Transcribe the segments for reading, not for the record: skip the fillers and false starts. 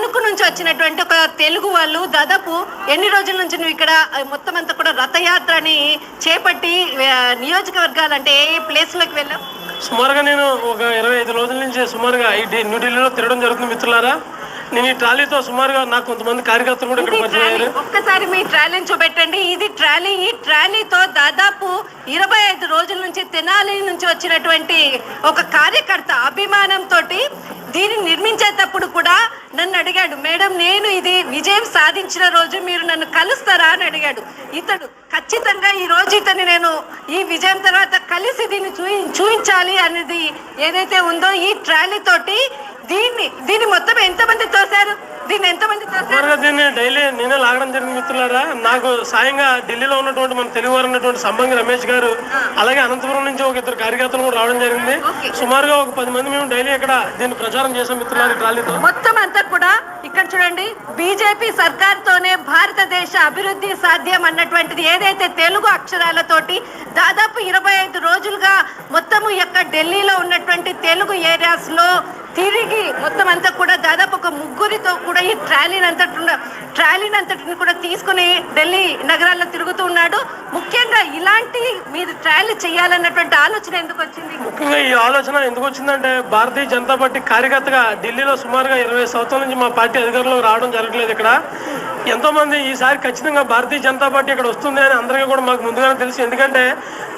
తణుకు నుంచి వచ్చినటువంటి ఒక తెలుగు వాళ్ళు దాదాపు ఎన్ని రోజుల నుంచి నువ్వు ఇక్కడ మొత్తం అంతా కూడా రథయాత్రని చేపట్టి నియోజకవర్గాలు అంటే ఏ ప్లేస్లోకి వెళ్ళావు? సుమారుగా నేను ఒక 25 రోజుల నుంచి సుమారుగా న్యూఢిల్లీలో తిరగడం జరుగుతుంది మిత్రులారా. నేను ఈ ట్రాలీతో సుమారుగా నాకు కొంతమంది కార్యకర్తలు కూడా ఇక్కడ పరిచయం. ఒక్కసారి మీ ట్రాలీని చూపెట్టండి. ఇది ట్రాలీ. ఈ ట్రాలీతో దాదాపు 25 రోజుల నుంచి తెనాలి నుంచి వచ్చినటువంటి ఒక కార్యకర్త అభిమానంతో దీన్ని నిర్మించేటప్పుడు కూడా నన్ను అడిగాడు, మేడం నేను ఇది విజయం సాధించిన రోజు మీరు నన్ను కలుస్తారా అని అడిగాడు. ఇతడు ఖచ్చితంగా ఈ రోజు ఇతన్ని నేను ఈ విజయం తర్వాత కలిసి దీన్ని చూపించాలి అనేది ఏదైతే ఉందో ఈ ట్రాలీ తోటి దీన్ని మొత్తం ఎంతమంది తోసారు? దీన్ని డైలీ నేనే లాగడం జరిగింది మిత్రులారా. నాకు సాయంగా ఢిల్లీలో ఉన్నటువంటి మన తెలుగు వారు ఉన్నటువంటి సంబంగి రమేష్ గారు, అలాగే అనంతపురం నుంచి ఒక 2 కార్యకర్తలు కూడా రావడం జరిగింది. సుమారుగా ఒక 10 మంది మేము డైలీ ఇక్కడ దీన్ని ప్రచారం చేసాం మిత్రులారా. ట్రాలీతో మొత్తం అంతా కూడా ఇక్కడ చూడండి, బీజేపీ సర్కార్తోనే భారతదేశ అభివృద్ధి సాధ్యం అన్నటువంటిది ఏదైతే తెలుగు అక్షరాలతోటి దాదాపు 25 రోజులుగా మొత్తము యొక్క ఢిల్లీలో ఉన్నటువంటి తెలుగు ఏరియాస్ లో తిరిగి మొత్తం అంతా కూడా దాదాపు ఒక 3గురితో కూడా ఈ ట్రాలీని అంతటిని కూడా తీసుకుని ఢిల్లీ నగరాల్లో తిరుగుతూ ఉన్నాడు. ముఖ్యంగా ఇలాంటి మీరు ట్రాలీ చేయాలన్నటువంటి ఆలోచన ఎందుకు వచ్చింది? ముఖ్యంగా ఈ ఆలోచన ఎందుకు వచ్చిందంటే, భారతీయ జనతా పార్టీ కార్యకర్తగా ఢిల్లీలో సుమారుగా 20 సంవత్సరాల నుంచి మా పార్టీ అధికారంలో రావడం జరగలేదు. ఇక్కడ ఎంతోమంది ఈసారి ఖచ్చితంగా భారతీయ జనతా పార్టీ ఇక్కడ వస్తుంది అని అందరికీ కూడా మాకు ముందుగానే తెలుసు. ఎందుకంటే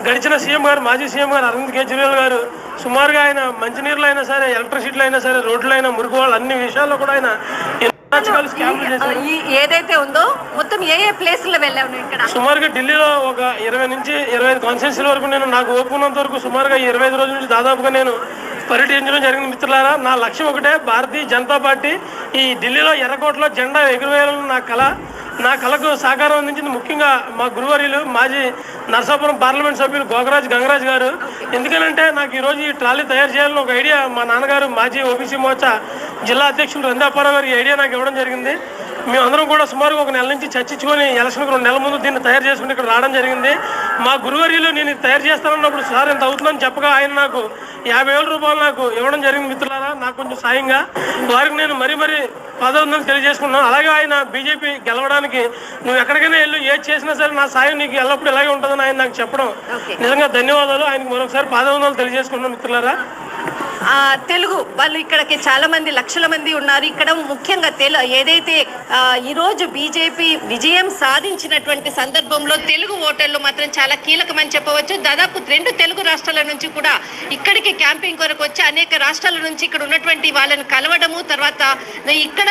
గడిచిన సీఎం గారు, మాజీ సీఎం గారు అరవింద్ కేజ్రీవాల్ గారు సుమారుగా ఆయన మంచినీరులో అయినా సరే, ఎలక్ట్రిసిటీలో అయినా సరే, రోడ్లు అయినా, మురుగు వాళ్ళు అన్ని విషయాల్లో కూడా ఆయన ఏదైతే ఉందో మొత్తం ఏ ప్లేస్లో వెళ్ళావు? ఇక్కడ సుమారుగా ఢిల్లీలో ఒక 20 నుంచి 25 కాన్స్టిట్యూన్సీల వరకు నేను నాకు ఓపుకున్నంత వరకు సుమారుగా 25 రోజుల నుంచి దాదాపుగా నేను పర్యటించడం జరిగింది మిత్రులారా. నా లక్ష్యం ఒకటే, భారతీయ జనతా పార్టీ ఈ ఢిల్లీలో ఎర్రకోటలో జెండా ఎగురవేయాలని నా కళకు సహకారం అందించింది ముఖ్యంగా మా గురువర్యులు మాజీ నరసాపురం పార్లమెంట్ సభ్యులు గంగరాజ్ గారు. ఎందుకనంటే నాకు ఈరోజు ఈ ట్రాలీ తయారు చేయాలని ఒక ఐడియా మా నాన్నగారు మాజీ ఓబీసీ మోర్చా జిల్లా అధ్యక్షులు రందాపారావు గారు ఈ ఐడియా నాకు ఇవ్వడం జరిగింది. మేమందరం కూడా సుమారుగా 1 నెల నుంచి చర్చించుకొని ఎలక్షన్కి 2 నెలల ముందు దీన్ని తయారు చేసుకుని ఇక్కడ రావడం జరిగింది. మా గురువర్యులు నేను ఇది తయారు చేస్తానన్నప్పుడు సార్ ఎంత అవుతుందని చెప్పగా ఆయన నాకు 50,000 రూపాయలు నాకు ఇవ్వడం జరిగింది మిత్రులారా. నాకు కొంచెం సాయంగా వారికి నేను మరీ పాదవందనలు తెలియజేసుకున్నాను. అలాగే ఆయన బీజేపీ గెలవడానికి నువ్వు ఎక్కడికైనా వెళ్ళు, ఏది చేసినా సరే నా సాయం నీకు ఎల్లప్పుడూ ఇలాగే ఉంటుందని ఆయన నాకు చెప్పడం నిజంగా ధన్యవాదాలు. ఆయనకు మరొకసారి పాదవందనలు తెలియజేసుకున్నాను మిత్రులారా. తెలుగు వాళ్ళు ఇక్కడికి చాలా మంది, లక్షల మంది ఉన్నారు. ఇక్కడ ముఖ్యంగా ఏదైతే ఈరోజు బీజేపీ విజయం సాధించినటువంటి సందర్భంలో తెలుగు ఓటర్లు మాత్రం చాలా కీలకమని చెప్పవచ్చు. దాదాపు 2 తెలుగు రాష్ట్రాల నుంచి కూడా ఇక్కడికి క్యాంపింగ్ కొరకు వచ్చి అనేక రాష్ట్రాల నుంచి ఇక్కడ ఉన్నటువంటి వాళ్ళని కలవడము, తర్వాత ఇక్కడ